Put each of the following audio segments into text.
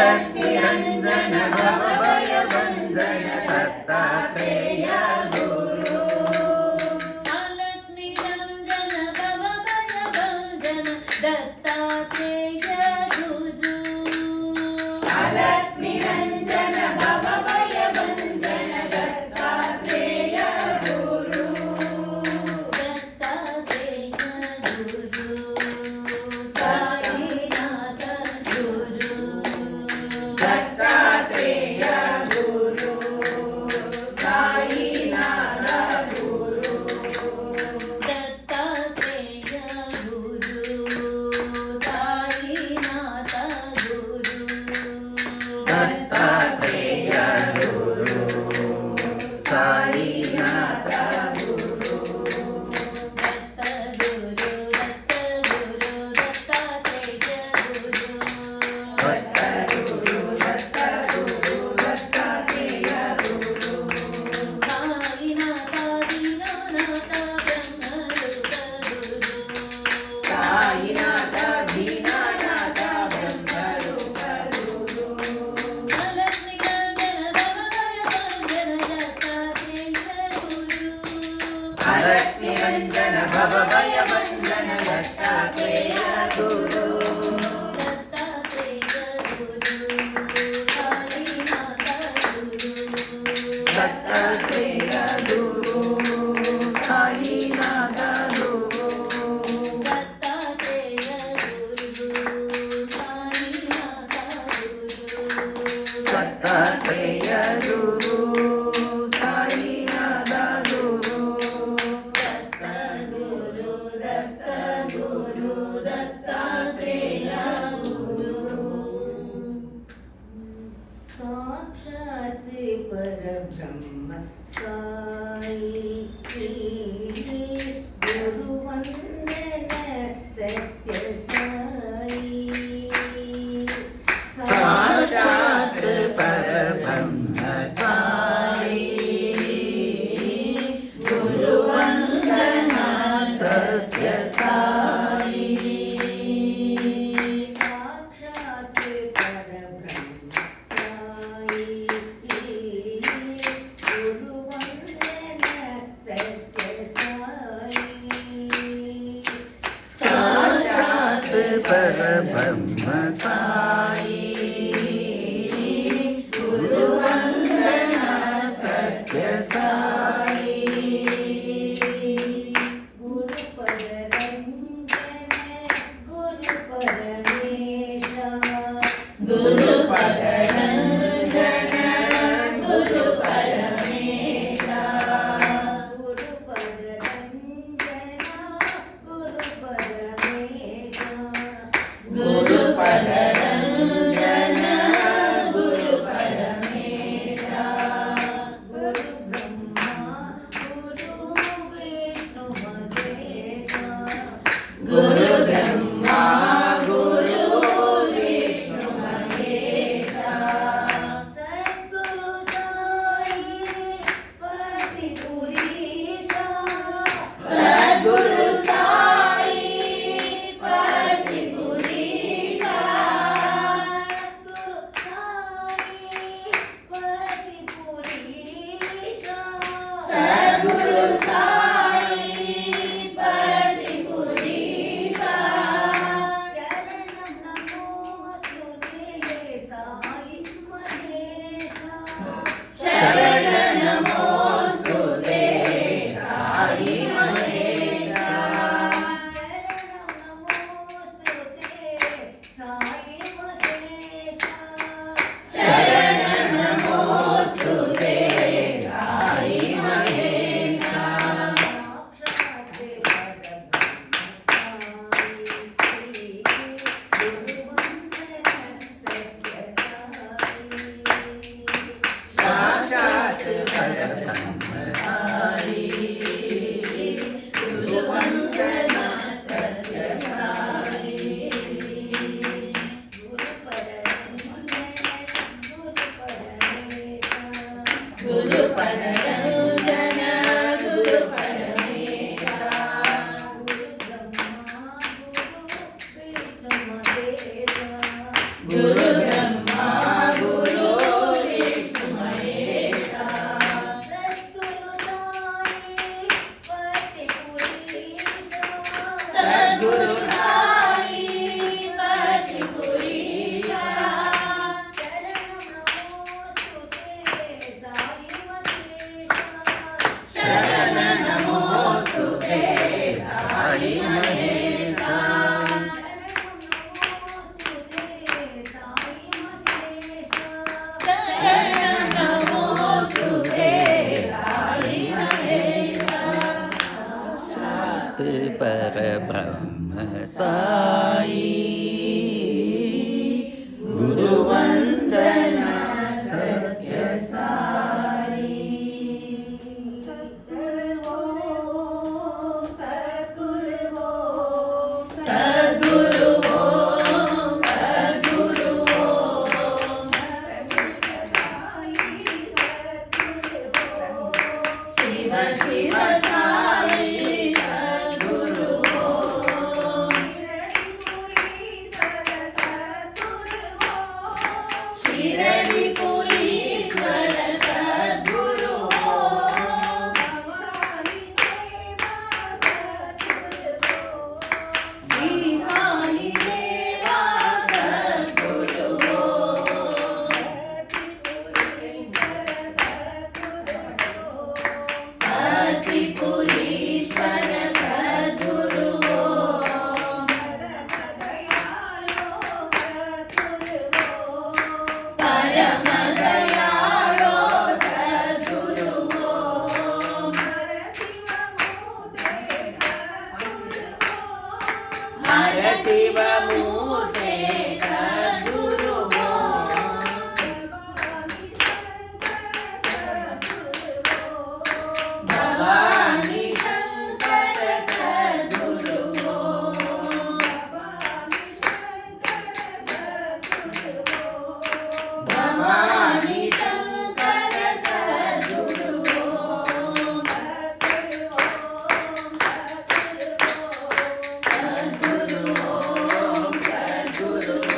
अलक्निरञ्जन भवभयभञ्जन दत्तात्रेय गुरु अलक्निरञ्जन भवभयभञ्जन दत्तात्रेय गुरु अलक्निरञ्जन भवभयभञ्जन दत्तात्रेय गुरु दत्तात्रेय गुरु साईनाथ गुरु दत्तात्रेय गुरु साईनाथ गुरु दत्तात्रेय गुरु साईनाथ गुरु दत्तात्रेय गुरु साईनाथ गुरु साईनाथ दीनानाथ ब्रह्मरूप गुरु अलक्निरञ्जन भवभयभञ्जन दत्तात्रेय गुरु दत्तात्रेय गुरु साईनाथ गुरु दत्तात्रेय गुरु साईनाथ गुरु दत्तात्रेय गुरु साक्षात् परब्रह्म साई गुरुवन्दन सत्य साई साक्षात् परब्रह्म साई गुरुवन्दन सत्य साई साक्षात् परब्रह्म साई गुरुवन्दन सत्य साई साक्षात् परब्रह्म साई गुरुवन्दन सत्य साई गुरु पररञ्जन गुरु परमेशा गुरु पररञ्जन गुरु परमेशा गुरु पररञ्जन गुरु परमेशा गुरु पररञ्जन गुरु परमेशा गुरु ब्रह्मा गुरु विष्णु महेशा गुरु ब्रह्मा गुरु विष्णु महेशा सद्गुरु साई पतिपुरीशा सद्गुरु साई पतिपुरीशा सद्गुरु साई पतिपुरीशा शरण नमोस्तुते साई महेशा शरण नमोस्तुते साई महेशा साक्षात् परब्रह्म साई गुरुवन्दन सत्य साई गुरु पररञ्जन गुरु परमेशा गुरु ब्रह्मा साई महेश शरण नमोस्तुते साई महेश साक्षात् परब्रह्म साई गुरुवंदना सत्य साई सद्गुरु ओम सद्गुरु ओम शिव शिव साई सद्गुरु ओम शिरडीपुरीश्वर सद्गुरु ओम श्री साई देवा सद्गुरु ओम भक्तिपुरीश्वर सद्गुरु ओम परम दयाळो सद्गुरु ओम हर शिव मूर्ते सद्गुरु ओम भवानी शंकर सद्गुरु ओम भवानी शंकर सद्गुरु ओम सद्गुरु ओम सद्गुरु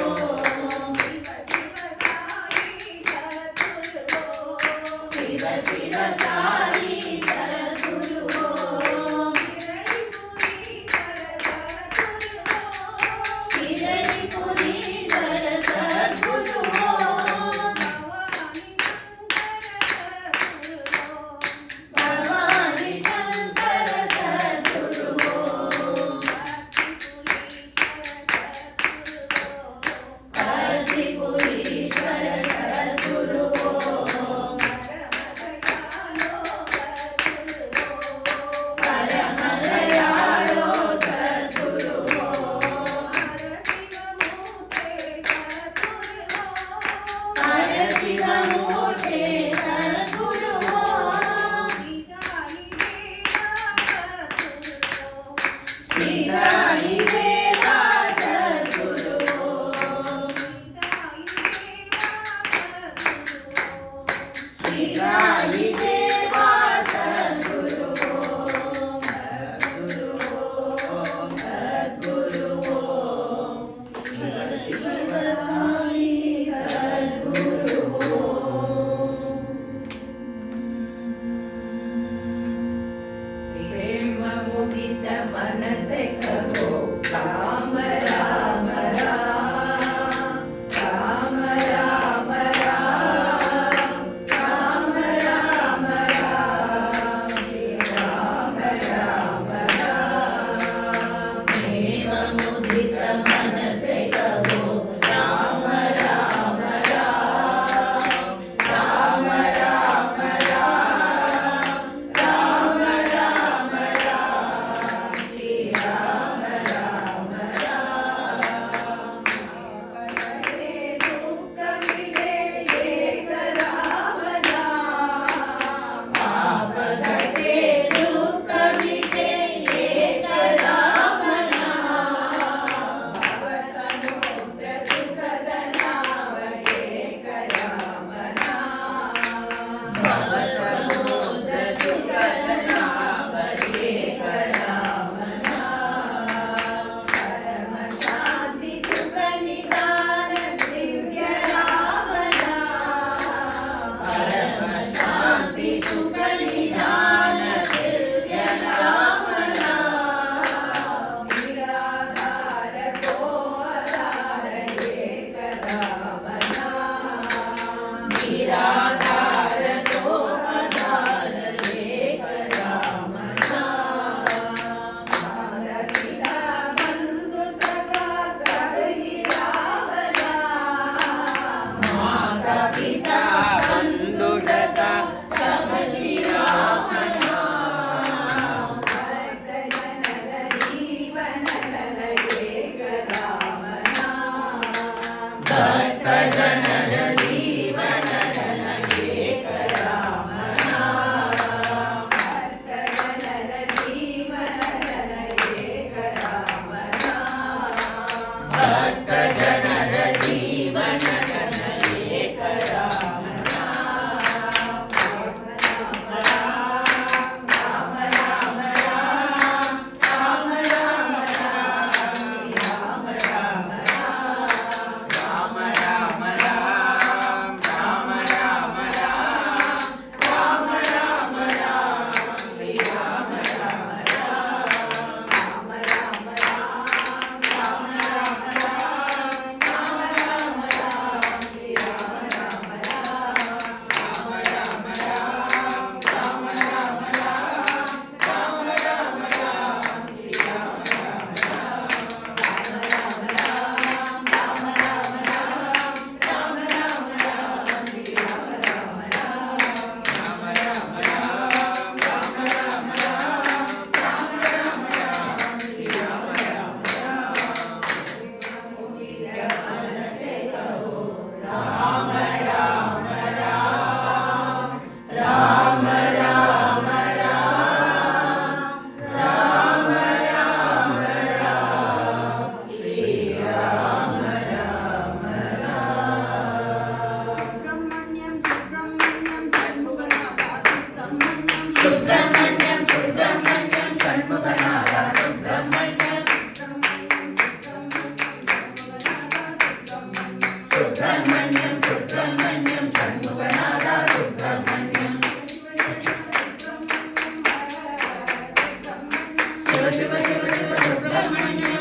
ರಮಣ